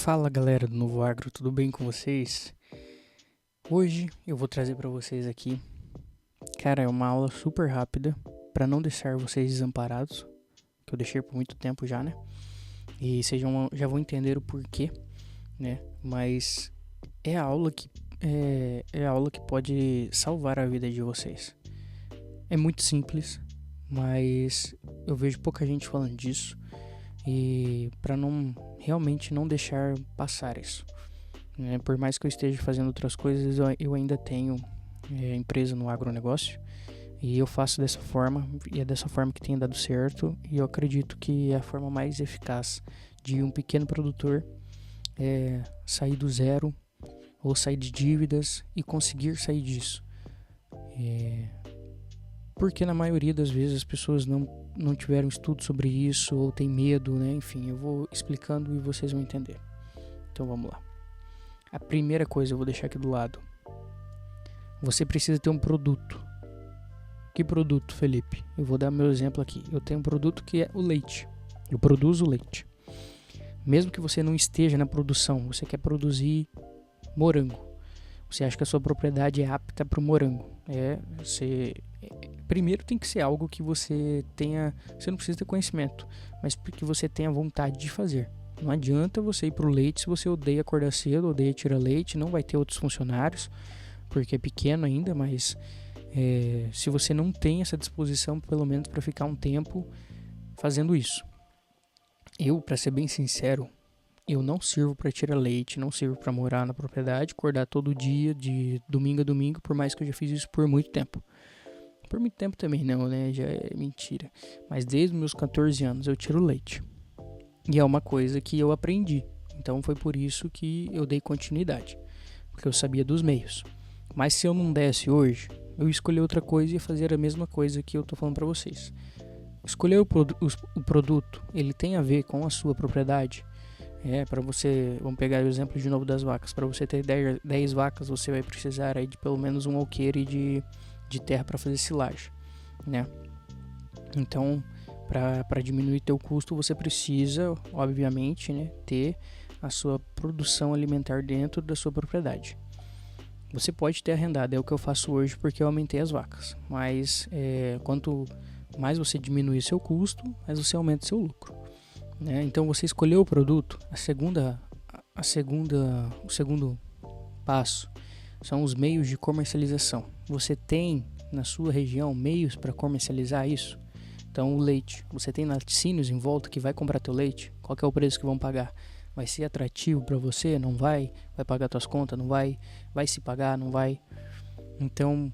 Fala galera do Novo Agro, tudo bem com vocês? Hoje eu vou trazer para vocês aqui, cara, é uma aula super rápida para não deixar vocês desamparados, que eu deixei por muito tempo já, né? E vocês já vão entender o porquê, né? Mas é a aula que a aula que pode salvar a vida de vocês. É muito simples, mas eu vejo pouca gente falando disso e para realmente não deixar passar isso. Por mais que eu esteja fazendo outras coisas, eu ainda tenho empresa no agronegócio e eu faço dessa forma, e é dessa forma que tem dado certo, e eu acredito que é a forma mais eficaz de um pequeno produtor sair do zero ou sair de dívidas e conseguir sair disso. Porque na maioria das vezes as pessoas não tiveram estudo sobre isso ou tem medo, né? Enfim, eu vou explicando e vocês vão entender. Então vamos lá. A primeira coisa eu vou deixar aqui do lado. Você precisa ter um produto. Que produto, Felipe? Eu vou dar meu exemplo aqui. Eu tenho um produto que é o leite. Eu produzo leite. Mesmo que você não esteja na produção, você quer produzir morango. Você acha que a sua propriedade é apta para o morango. Primeiro tem que ser algo que você tenha. Você não precisa ter conhecimento, mas que você tenha vontade de fazer. Não adianta você ir pro leite se você odeia acordar cedo, odeia tirar leite, não vai ter outros funcionários, porque é pequeno ainda, mas se você não tem essa disposição, pelo menos para ficar um tempo fazendo isso. Eu, para ser bem sincero, eu não sirvo para tirar leite, não sirvo para morar na propriedade, acordar todo dia, de domingo a domingo, por mais que eu já fiz isso por muito tempo. Por muito tempo também não, né? Já é mentira. Mas desde os meus 14 anos eu tiro leite. E é uma coisa que eu aprendi. Então foi por isso que eu dei continuidade. Porque eu sabia dos meios. Mas se eu não desse hoje, eu ia escolher outra coisa e ia fazer a mesma coisa que eu tô falando para vocês. Escolher o produto, ele tem a ver com a sua propriedade. Para você, vamos pegar o exemplo de novo das vacas. Para você ter 10 vacas, você vai precisar aí de pelo menos um alqueire de terra para fazer silagem, né? Então, para diminuir teu custo, você precisa, obviamente, né, ter a sua produção alimentar dentro da sua propriedade. Você pode ter arrendado, é o que eu faço hoje porque eu aumentei as vacas. Mas quanto mais você diminuir seu custo, mais você aumenta seu lucro, né? Então, você escolheu o produto. O segundo passo são os meios de comercialização. Você tem na sua região meios para comercializar isso? Então o leite, você tem laticínios em volta que vai comprar teu leite? Qual que é o preço que vão pagar? Vai ser atrativo para você? Não vai? Vai pagar tuas contas? Não vai? Vai se pagar? Não vai? Então,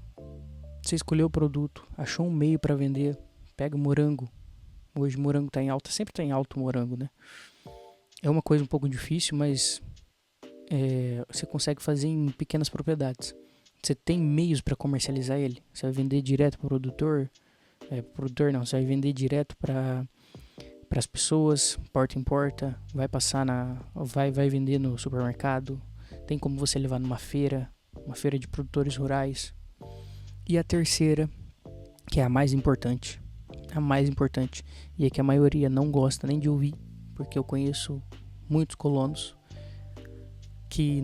você escolheu o produto, achou um meio para vender, pega o morango. Hoje o morango está em alta, sempre está em alta o morango, né? É uma coisa um pouco difícil, mas você consegue fazer em pequenas propriedades. Você tem meios para comercializar ele. Você vai vender direto para o produtor. Você vai vender direto para as pessoas, porta em porta. Vai passar vai vender no supermercado. Tem como você levar numa feira, uma feira de produtores rurais. E a terceira, que é a mais importante, e é que a maioria não gosta nem de ouvir, porque eu conheço muitos colonos que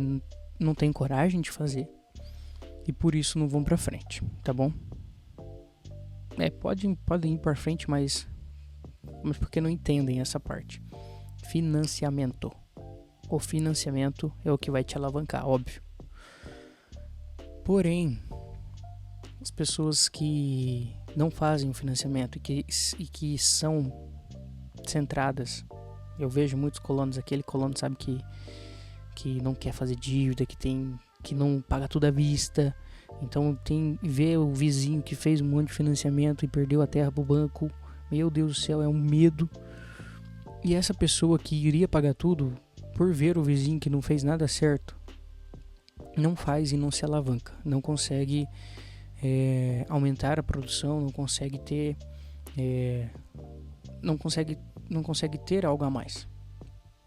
não tem coragem de fazer e por isso não vão pra frente, tá bom? Podem ir pra frente, mas porque não entendem essa parte. Financiamento. O financiamento é o que vai te alavancar, óbvio. Porém, as pessoas que não fazem o financiamento e que são centradas, eu vejo muitos colonos, aquele colono sabe que não quer fazer dívida, que não paga tudo à vista. Então vê o vizinho que fez um monte de financiamento e perdeu a terra pro banco. Meu Deus do céu, é um medo. E essa pessoa que iria pagar tudo, por ver o vizinho que não fez nada certo, não faz e não se alavanca. Não consegue aumentar a produção, não consegue ter não consegue ter algo a mais.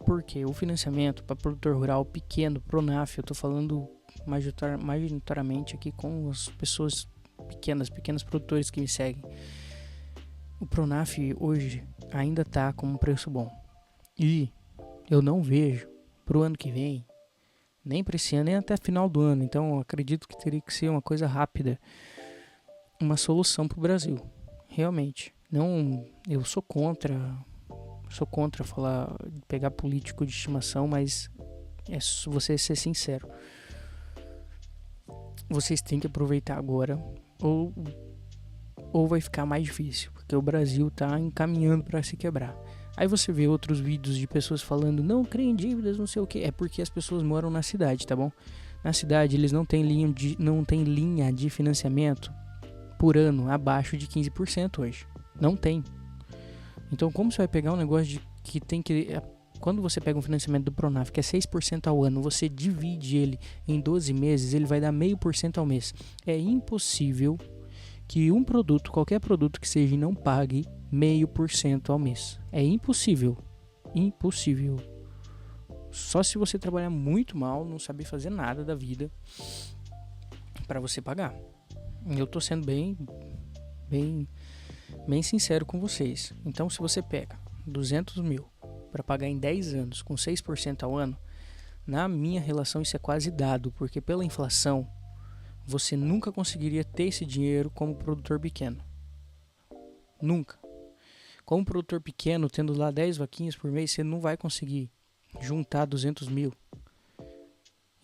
Porque o financiamento para produtor rural pequeno, Pronaf, eu estou falando majoritariamente aqui com as pessoas pequenos produtores que me seguem. O Pronaf hoje ainda está com um preço bom. E eu não vejo para o ano que vem, nem para esse ano, nem até final do ano. Então, eu acredito que teria que ser uma coisa rápida, uma solução para o Brasil, realmente. Não, eu sou contra falar, pegar político de estimação, mas é você ser sincero. Vocês têm que aproveitar agora, ou vai ficar mais difícil, porque o Brasil tá encaminhando para se quebrar. Aí você vê outros vídeos de pessoas falando, não crê em dívidas, não sei o que. É porque as pessoas moram na cidade, tá bom? Na cidade eles não têm linha de financiamento por ano abaixo de 15% hoje. Não tem. Então como você vai pegar um negócio que tem que... Quando você pega um financiamento do Pronaf, que é 6% ao ano, você divide ele em 12 meses, ele vai dar 0,5% ao mês. É impossível que um produto, qualquer produto que seja, não pague 0,5% ao mês. É impossível. Impossível. Só se você trabalhar muito mal, não saber fazer nada da vida para você pagar. Eu tô sendo bem sincero com vocês. Então, se você pega 200 mil para pagar em 10 anos com 6% ao ano, na minha relação isso é quase dado, porque pela inflação você nunca conseguiria ter esse dinheiro como produtor pequeno. Nunca. Como produtor pequeno, tendo lá 10 vaquinhas por mês, você não vai conseguir juntar 200 mil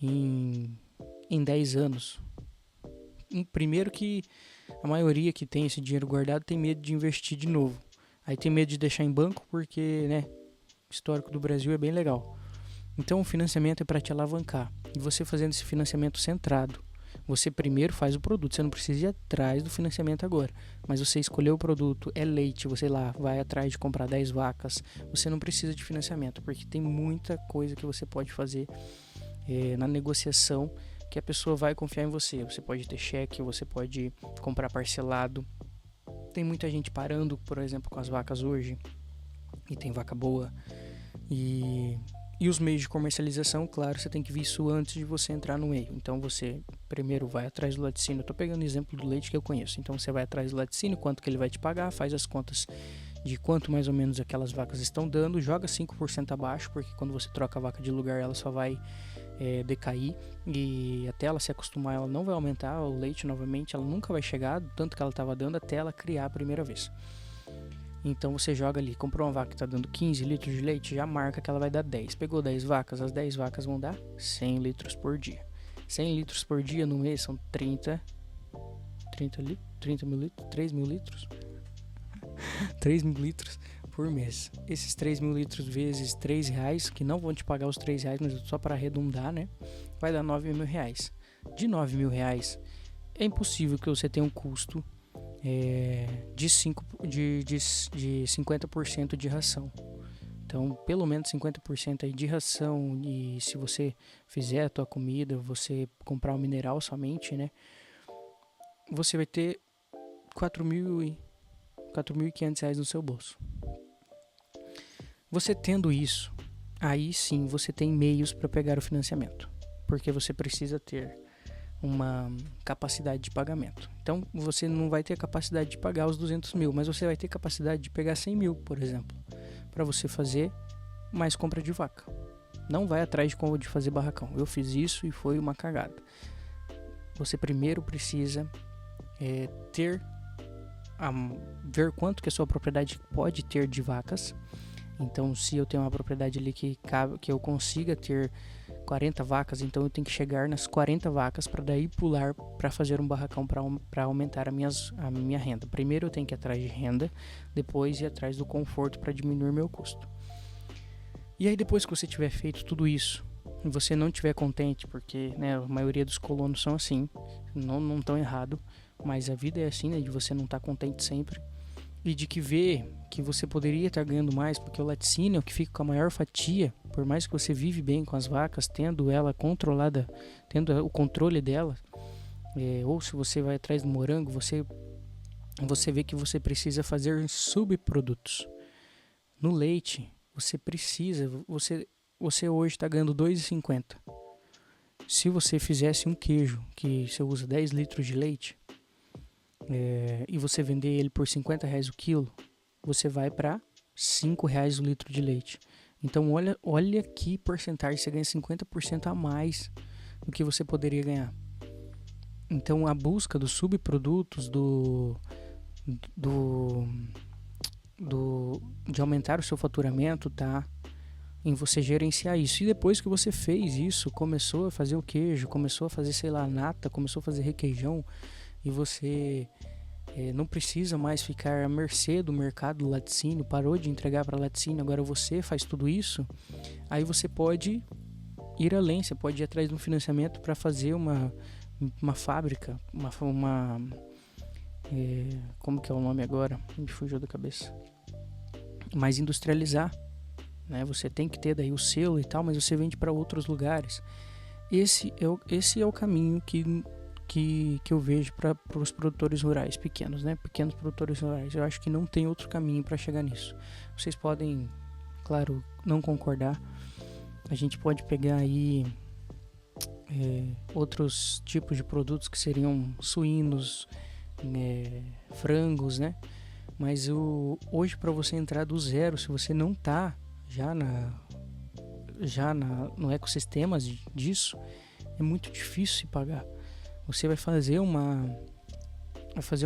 em 10 anos. Primeiro que a maioria que tem esse dinheiro guardado tem medo de investir de novo. Aí tem medo de deixar em banco porque, né, o histórico do Brasil é bem legal. Então o financiamento é para te alavancar. E você fazendo esse financiamento centrado, você primeiro faz o produto, você não precisa ir atrás do financiamento agora. Mas você escolheu o produto, é leite, você lá vai atrás de comprar 10 vacas, você não precisa de financiamento, porque tem muita coisa que você pode fazer na negociação que a pessoa vai confiar em você. Você pode ter cheque, você pode comprar parcelado. Tem muita gente parando, por exemplo, com as vacas hoje, e tem vaca boa. E os meios de comercialização, claro, você tem que ver isso antes de você entrar no meio. Então você primeiro vai atrás do laticínio. Eu tô pegando o exemplo do leite que eu conheço. Então você vai atrás do laticínio, quanto que ele vai te pagar, faz as contas de quanto mais ou menos aquelas vacas estão dando, joga 5% abaixo, porque quando você troca a vaca de lugar, ela só vai decair, e até ela se acostumar, ela não vai aumentar o leite novamente, ela nunca vai chegar do tanto que ela estava dando até ela criar a primeira vez. Então você joga ali, comprou uma vaca que está dando 15 litros de leite, já marca que ela vai dar 10. Pegou 10 vacas, as 10 vacas vão dar 100 litros por dia. 100 litros por dia no mês são 30 mil litros, 3 mil litros. 3 mil litros por mês. Esses 3 mil litros vezes 3 reais, que não vão te pagar os 3 reais, mas só para arredondar, né? Vai dar 9 mil reais. De 9 mil reais, é impossível que você tenha um custo de 50% de ração. Então, pelo menos 50% aí de ração, e se você fizer a tua comida, você comprar um mineral somente, né? Você vai ter 4.500 reais no seu bolso. Você tendo isso, aí sim você tem meios para pegar o financiamento, porque você precisa ter uma capacidade de pagamento. Então você não vai ter a capacidade de pagar os 200 mil, mas você vai ter capacidade de pegar 100 mil, por exemplo, para você fazer mais compra de vaca. Não vai atrás de fazer barracão. Eu fiz isso e foi uma cagada. Você primeiro precisa ver quanto que a sua propriedade pode ter de vacas. Então, se eu tenho uma propriedade ali que eu consiga ter 40 vacas, então eu tenho que chegar nas 40 vacas para daí pular para fazer um barracão para aumentar a minha renda. Primeiro eu tenho que ir atrás de renda, depois ir atrás do conforto para diminuir meu custo. E aí depois que você tiver feito tudo isso, e você não estiver contente, porque, né, a maioria dos colonos são assim, não tão errado, mas a vida é assim, né, de você não estar contente sempre. E de que vê que você poderia estar ganhando mais, porque o laticínio é o que fica com a maior fatia, por mais que você vive bem com as vacas, tendo ela controlada, tendo o controle dela, ou se você vai atrás do morango, você vê que você precisa fazer subprodutos. No leite, você hoje está ganhando R$2,50. Se você fizesse um queijo, que você usa 10 litros de leite, e você vender ele por R$50 o quilo, você vai para R$5 o litro de leite. Então olha que porcentagem, você ganha 50% a mais do que você poderia ganhar. Então a busca dos subprodutos, de aumentar o seu faturamento, tá? Em você gerenciar isso. E depois que você fez isso, começou a fazer o queijo, começou a fazer, sei lá, nata, começou a fazer requeijão, e você não precisa mais ficar à mercê do mercado do laticínio, parou de entregar para laticínio, agora você faz tudo isso, aí você pode ir além, você pode ir atrás de um financiamento para fazer uma fábrica, como que é o nome agora? Me fugiu da cabeça. Mas industrializar, né? Você tem que ter daí o selo e tal, mas você vende para outros lugares. Esse é o caminho que eu vejo para os produtores rurais pequenos, né? Pequenos produtores rurais. Eu acho que não tem outro caminho para chegar nisso. Vocês podem, claro, não concordar. A gente pode pegar aí outros tipos de produtos que seriam suínos, frangos, né? Mas hoje, para você entrar do zero, se você não tá no ecossistema disso, é muito difícil se pagar. Você vai fazer uma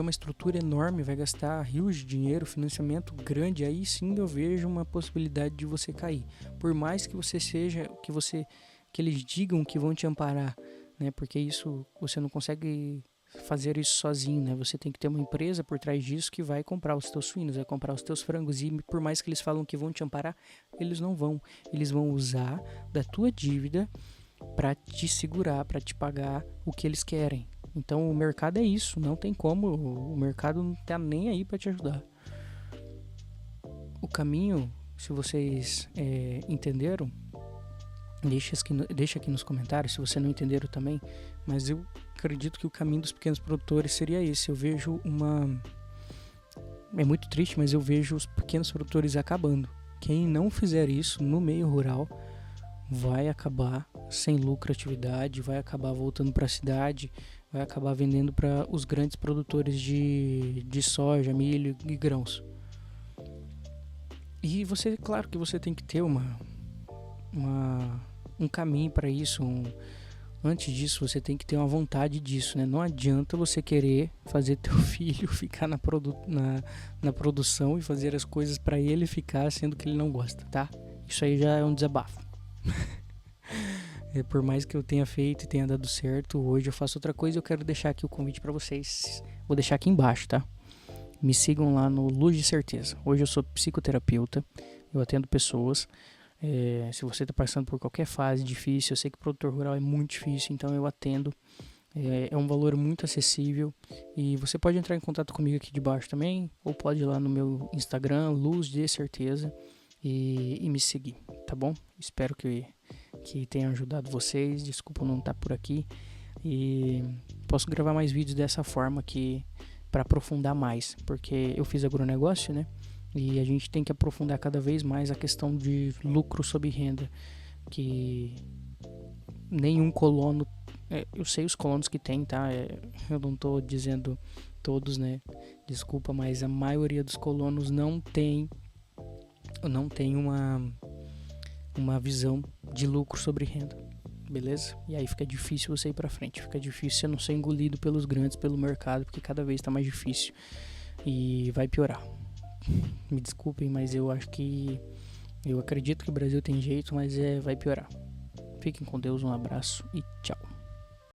estrutura enorme, vai gastar rios de dinheiro, financiamento grande, aí sim eu vejo uma possibilidade de você cair. Por mais que você seja, que eles digam que vão te amparar, né? Porque isso, você não consegue fazer isso sozinho, né? Você tem que ter uma empresa por trás disso que vai comprar os teus suínos, vai comprar os teus frangos, e por mais que eles falam que vão te amparar, eles não vão. Eles vão usar da tua dívida para te segurar, para te pagar o que eles querem. Então o mercado é isso, não tem como, o mercado não tá nem aí para te ajudar. O caminho, se vocês entenderam, deixa aqui nos comentários se vocês não entenderam também, mas eu acredito que o caminho dos pequenos produtores seria esse. Eu vejo é muito triste, mas eu vejo os pequenos produtores acabando. Quem não fizer isso no meio rural vai acabar sem lucratividade, vai acabar voltando para a cidade, vai acabar vendendo para os grandes produtores de soja, milho e grãos. E você, claro que você tem que ter um caminho para isso. Antes disso, você tem que ter uma vontade disso, né? Não adianta você querer fazer teu filho ficar na produção e fazer as coisas para ele ficar, sendo que ele não gosta, tá? Isso aí já é um desabafo. Por mais que eu tenha feito e tenha dado certo, hoje eu faço outra coisa. Eu quero deixar aqui o convite para vocês. Vou deixar aqui embaixo, tá? Me sigam lá no Luz de Certeza. Hoje eu sou psicoterapeuta, eu atendo pessoas. Se você está passando por qualquer fase difícil, eu sei que produtor rural é muito difícil, então eu atendo. É um valor muito acessível e você pode entrar em contato comigo aqui de baixo também, ou pode ir lá no meu Instagram, Luz de Certeza, e me seguir, tá bom? Espero que tenha ajudado vocês. Desculpa não estar por aqui, e posso gravar mais vídeos dessa forma aqui para aprofundar mais, porque eu fiz agronegócio, né? E a gente tem que aprofundar cada vez mais a questão de lucro sob renda, que nenhum colono, eu sei os colonos que tem, tá? Eu não tô dizendo todos, né? Desculpa, mas a maioria dos colonos não tem uma visão de lucro sobre renda, beleza? E aí fica difícil você ir pra frente, fica difícil você não ser engolido pelos grandes, pelo mercado, porque cada vez tá mais difícil e vai piorar. Me desculpem, mas eu acredito que o Brasil tem jeito, mas vai piorar. Fiquem com Deus, um abraço e tchau.